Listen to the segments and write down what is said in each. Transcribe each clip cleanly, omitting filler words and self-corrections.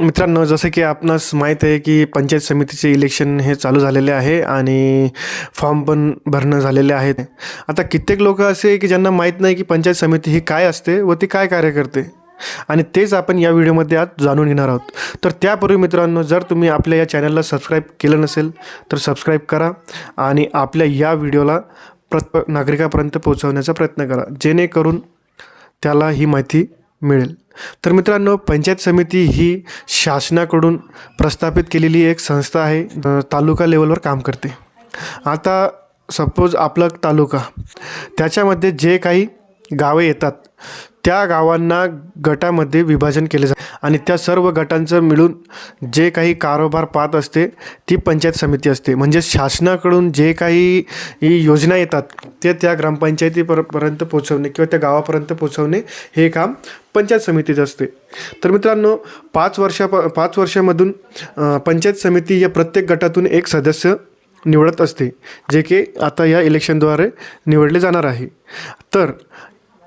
मित्रांनो, जसं की आपणास माहीत आहे की पंचायत समितीचे इलेक्शन हे चालू झालेले आहे आणि फॉर्म पण भरणं झालेले आहेत. आता कित्येक लोक असे आहे की ज्यांना माहीत नाही की पंचायत समिती ही काय असते व ती काय कार्य करते, आणि तेच आपण या व्हिडिओमध्ये आज जाणून घेणार आहोत. तर त्यापूर्वी मित्रांनो, जर तुम्ही आपल्या या चॅनलला सबस्क्राईब केलं नसेल तर सबस्क्राईब करा आणि आपल्या या व्हिडिओला नागरिकापर्यंत पोहोचवण्याचा प्रयत्न करा, जेणेकरून त्याला ही माहिती मिळेल. तर मित्रांनो, पंचायत समिती ही शासनाकडून प्रस्थापित केलेली एक संस्था आहे, तालुका लेवलवर काम करते. आता सपोज आपला तालुका, त्याच्यामध्ये जे काही गावे येतात त्या गावांना गटामध्ये विभाजन केले जाते आणि त्या सर्व गटांचं मिळून जे काही कारभार पाहत असते ती पंचायत समिती असते. म्हणजे शासनाकडून जे काही योजना येतात ते त्या ग्रामपंचायतीपर्यंत पोहोचवणे किंवा त्या गावापर्यंत पोहोचवणे हे काम पंचायत समितीचं असते. तर मित्रांनो, 5 वर्षामधून पंचायत समिती या प्रत्येक गटातून एक सदस्य निवडत असते, जे की आता या इलेक्शनद्वारे निवडले जाणार आहे. तर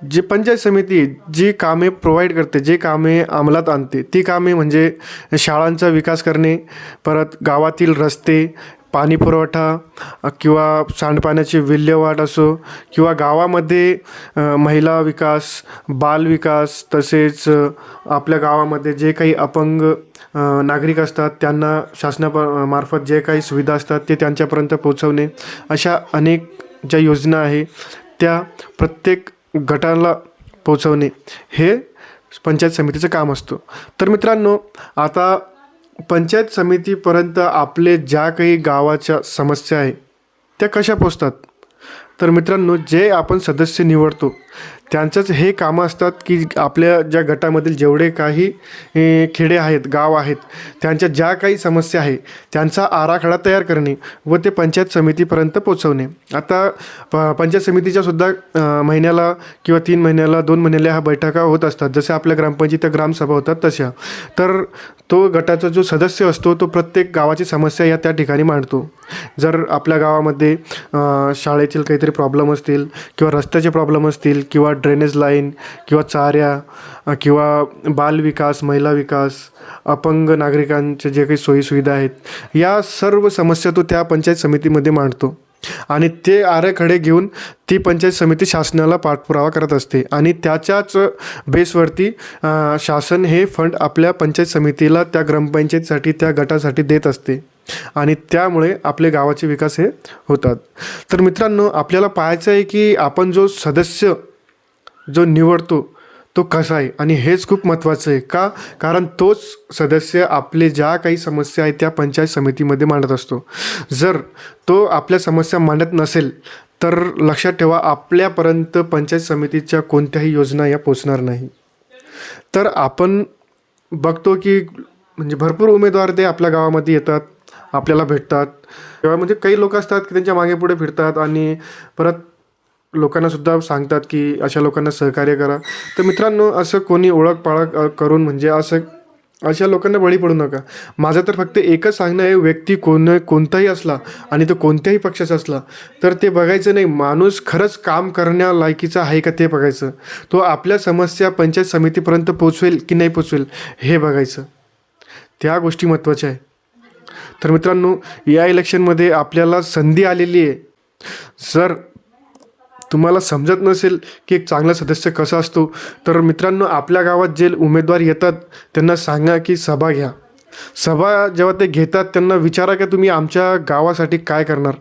जी पंचायत समिती जी कामे प्रोव्हाइड करते, जे कामे अंमलात आणते, ती कामे म्हणजे शाळांचा विकास करणे, परत गावातील रस्ते, पाणी पुरवठा किंवा सांडपाण्याची विल्हेवाट असो, किंवा गावामध्ये महिला विकास, बाल विकास, तसेच आपल्या गावामध्ये जे काही अपंग नागरिक असतात त्यांना शासनामार्फत जे काही सुविधा असतात ते त्यांच्यापर्यंत पोहोचवणे, अशा अनेक ज्या योजना आहे त्या प्रत्येक गटाला पोहोचवणे हे पंचायत समितीचं काम असतं. तर मित्रांनो, आता पंचायत समितीपर्यंत आपले ज्या काही गावाच्या समस्या आहे त्या कशा पोचतात, तर मित्रांनो, जे आपण सदस्य निवडतो त्यांचंच हे कामं असतात की आपल्या ज्या गटामधील जेवढे काही खेडे आहेत, गाव आहेत, त्यांच्या ज्या काही समस्या आहे त्यांचा आराखडा तयार करणे व ते पंचायत समितीपर्यंत पोचवणे. आता पंचायत समितीच्या सुद्धा महिन्याला किंवा 3 महिन्याला 2 महिन्याला ह्या बैठका होत असतात, जसे आपल्या ग्रामपंचायतीत ग्रामसभा होतात तशा. तर तो गटाचा जो सदस्य असतो तो प्रत्येक गावाची समस्या या त्या ठिकाणी मांडतो. जर आपल्या गावामध्ये शाळेतील काहीतरी प्रॉब्लेम असतील किंवा रस्त्याचे प्रॉब्लेम असतील किंवा ड्रेनेज लाईन किंवा चाऱ्या किंवा बालविकास, महिला विकास, अपंग नागरिकांचे जे काही सोयीसुविधा आहेत, या सर्व समस्या तो त्या पंचायत समितीमध्ये मांडतो आणि ते आराखडे घेऊन ती पंचायत समिती शासनाला पाठपुरावा करत असते आणि त्याच्याच बेसवरती शासन हे फंड आपल्या पंचायत समितीला त्या ग्रामपंचायतीसाठी, त्या गटासाठी देत असते आणि त्यामुळे आपले गावाचे विकास हे होतात. तर मित्रांनो, आपल्याला पाहायचं आहे की आपण जो सदस्य जो निवडतो तो कसा आहे, आणि हेच खूप महत्त्वाचं आहे. का? कारण तोच सदस्य आपले ज्या काही समस्या आहेत त्या पंचायत समितीमध्ये मांडत असतो. जर तो आपल्या समस्या मांडत नसेल तर लक्षात ठेवा, आपल्यापर्यंत पंचायत समितीच्या कोणत्याही योजना या पोचणार नाही. तर आपण बघतो की म्हणजे भरपूर उमेदवार ते आपल्या गावामध्ये येतात, आपल्याला भेटतात, तेव्हा म्हणजे काही लोक असतात की त्यांच्या मागे पुढे फिरतात आणि परत लोकांनासुद्धा सांगतात की अशा लोकांना सहकार्य करा. तर मित्रांनो, असं कोणी ओळख पाळख करून म्हणजे अशा लोकांना बळी पडू नका. माझं तर फक्त एकच सांगणं आहे, व्यक्ती कोणताही असला आणि तो कोणत्याही पक्षाचा असला तर ते बघायचं नाही, माणूस खरंच काम करण्या लायकीचा आहे का ते बघायचं, तो आपल्या समस्या पंचायत समितीपर्यंत पोचवेल की नाही पोचवेल हे बघायचं. त्या गोष्टी महत्त्वाच्या आहे. तर मित्रांनो, या इलेक्शनमध्ये आपल्याला संधी आलेली आहे. जर तुम्हाला समजत नसेल की एक चांगला सदस्य कसा असतो, तर मित्रांनो, आपल्या गावात जे उमेदवार येतात त्यांना सांगा की सभा घ्या. सभा जेव्हा ते घेतात त्यांना विचारा की तुम्ही आमच्या गावासाठी काय करणार,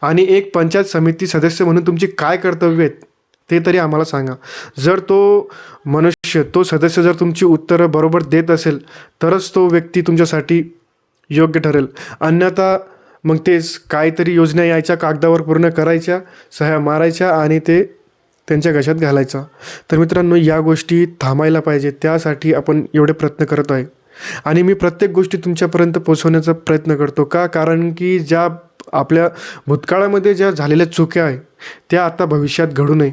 आणि एक पंचायत समिती सदस्य म्हणून तुमची काय कर्तव्य आहेत ते तरी आम्हाला सांगा. जर तो मनुष्य, तो सदस्य जर तुमची उत्तरं बरोबर देत असेल तरच तो व्यक्ती तुमच्यासाठी योग्य ठरेल. अन्यथा मग तेच काहीतरी योजना यायच्या कागदावर पूर्ण करायच्या, सह्या मारायच्या आणि ते त्यांच्या घशात घालायचा. तर मित्रांनो, या गोष्टी थांबायला पाहिजे. त्यासाठी आपण एवढे प्रयत्न करत आहे आणि मी प्रत्येक गोष्टी तुमच्यापर्यंत पोहोचवण्याचा प्रयत्न करतो. का? कारण की ज्या आपल्या भूतकाळामध्ये ज्या झालेल्या चुक्या आहे त्या आता भविष्यात घडू नये,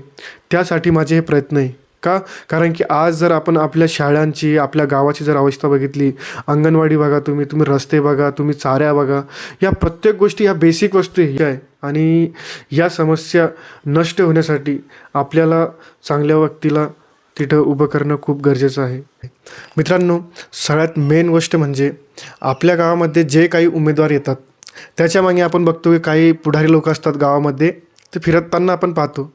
त्यासाठी माझे हे प्रयत्न आहे. का? कारण की आज जर आपण आपल्या शाळांची, आपल्या गावाची जर अवस्था बघितली, अंगणवाडी बघा, तुम्ही रस्ते बघा, तुम्ही चाऱ्या बघा, या प्रत्येक गोष्टी ह्या बेसिक वस्तू ह्या आहे आणि या समस्या नष्ट होण्यासाठी आपल्याला चांगल्या व्यक्तीला तिथं उभं करणं खूप गरजेचं आहे. मित्रांनो, सगळ्यात मेन गोष्ट म्हणजे आपल्या गावामध्ये जे काही उमेदवार येतात त्याच्यामागे आपण बघतो की काही पुढारी लोक असतात गावामध्ये, ते फिरताना आपण पाहतो.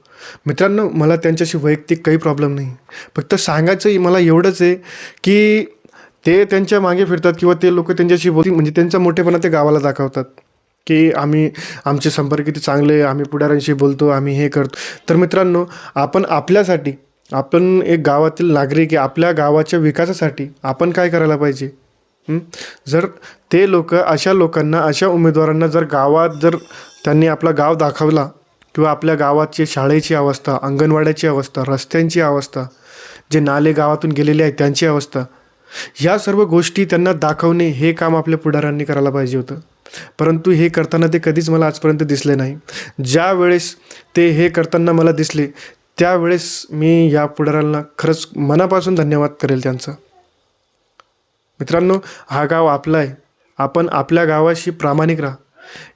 मित्रांनो, मला त्यांच्याशी वैयक्तिक काही प्रॉब्लेम नाही. फक्त सांगायचं मला एवढंच आहे की ते त्यांच्या मागे फिरतात किंवा ते लोक त्यांच्याशी बोलतील म्हणजे त्यांचा मोठेपणा ते गावाला दाखवतात की आमचे संपर्क किती चांगले आहे, आम्ही पुढाऱ्यांशी बोलतो, आम्ही हे करतो. तर मित्रांनो, आपण आपल्यासाठी, आपण एक गावातील नागरिक आहे, आपल्या गावाच्या विकासासाठी आपण काय करायला पाहिजे? जर ते लोक अशा लोकांना, अशा उमेदवारांना जर गावात जर त्यांनी आपला गाव दाखवला किंवा आपल्या गावाची शाळेची अवस्था, अंगणवाड्याची अवस्था, रस्त्यांची अवस्था, जे नाले गावातून गेलेले आहेत त्यांची अवस्था, ह्या सर्व गोष्टी त्यांना दाखवणे हे काम आपल्या पुढाऱ्यांनी करायला पाहिजे होतं. परंतु हे करताना ते कधीच मला आजपर्यंत दिसले नाही. ज्या वेळेस ते हे करताना मला दिसले त्यावेळेस मी या पुढाऱ्यांना खरंच मनापासून धन्यवाद करेल त्यांचा. मित्रांनो, हा गाव आपला आहे. आपण आपल्या गावाशी प्रामाणिक राहा.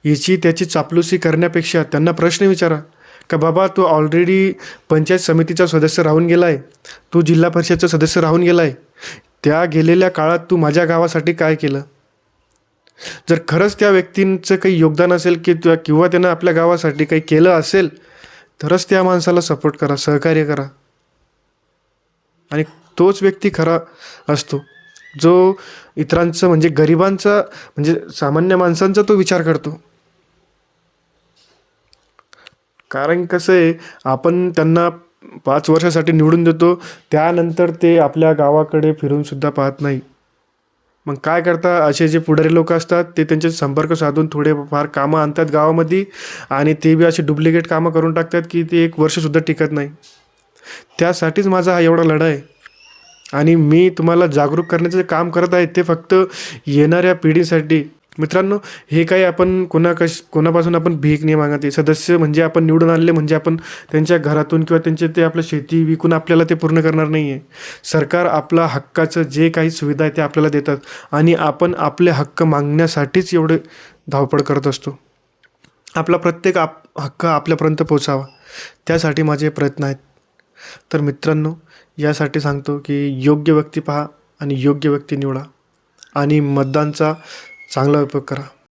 याची त्याची चापलुसी करण्यापेक्षा त्यांना प्रश्न विचारा का बाबा, तू ऑलरेडी पंचायत समितीचा सदस्य राहून गेला आहे, तू जिल्हा परिषदचा सदस्य राहून गेला आहे, त्या गेलेल्या काळात तू माझ्या गावासाठी काय केलं? जर खरंच त्या व्यक्तींचं काही योगदान असेल किंवा त्यानं आपल्या गावासाठी काही केलं असेल तरच त्या माणसाला सपोर्ट करा, सहकार्य करा. आणि तोच व्यक्ती खरा असतो जो इतरांचं म्हणजे गरिबांचा म्हणजे सामान्य माणसांचा तो विचार करतो. कारण कसं आहे, आपण त्यांना 5 वर्षासाठी निवडून देतो, त्यानंतर ते आपल्या गावाकडे फिरूनसुद्धा पाहत नाही. मग काय करता, असे जे पुढारी लोक असतात ते त्यांचे संपर्क साधून थोडेफार कामं आणतात गावामध्ये आणि ते बी असे डुप्लिकेट कामं करून टाकतात की ते 1 वर्षसुद्धा टिकत नाही. त्यासाठीच माझा हा एवढा लढा आहे आणि मी तुम्हाला जागरूक करण्याचं जे काम करत आहे ते फक्त येणाऱ्या पिढीसाठी. मित्रांनो, हे काही आपण कोणापासून आपण भीक नाही मागत आहे. सदस्य म्हणजे आपण निवडून आणले म्हणजे आपण त्यांच्या घरातून किंवा त्यांचे ते आपलं शेती विकून आपल्याला ते पूर्ण करणार नाही आहे. सरकार आपला हक्काचं जे काही सुविधा आहे ते आपल्याला देतात आणि आपण आपले हक्क मागण्यासाठीच एवढे धावपळ करत असतो. आपला प्रत्येक हक्क आपल्यापर्यंत पोचावा, त्यासाठी माझे प्रयत्न आहेत. तर मित्रांनो, यासाठी सांगतो की योग्य व्यक्ती पहा आणि योग्य व्यक्ती निवडा आणि मतदानचा चांगला उपयोग करा.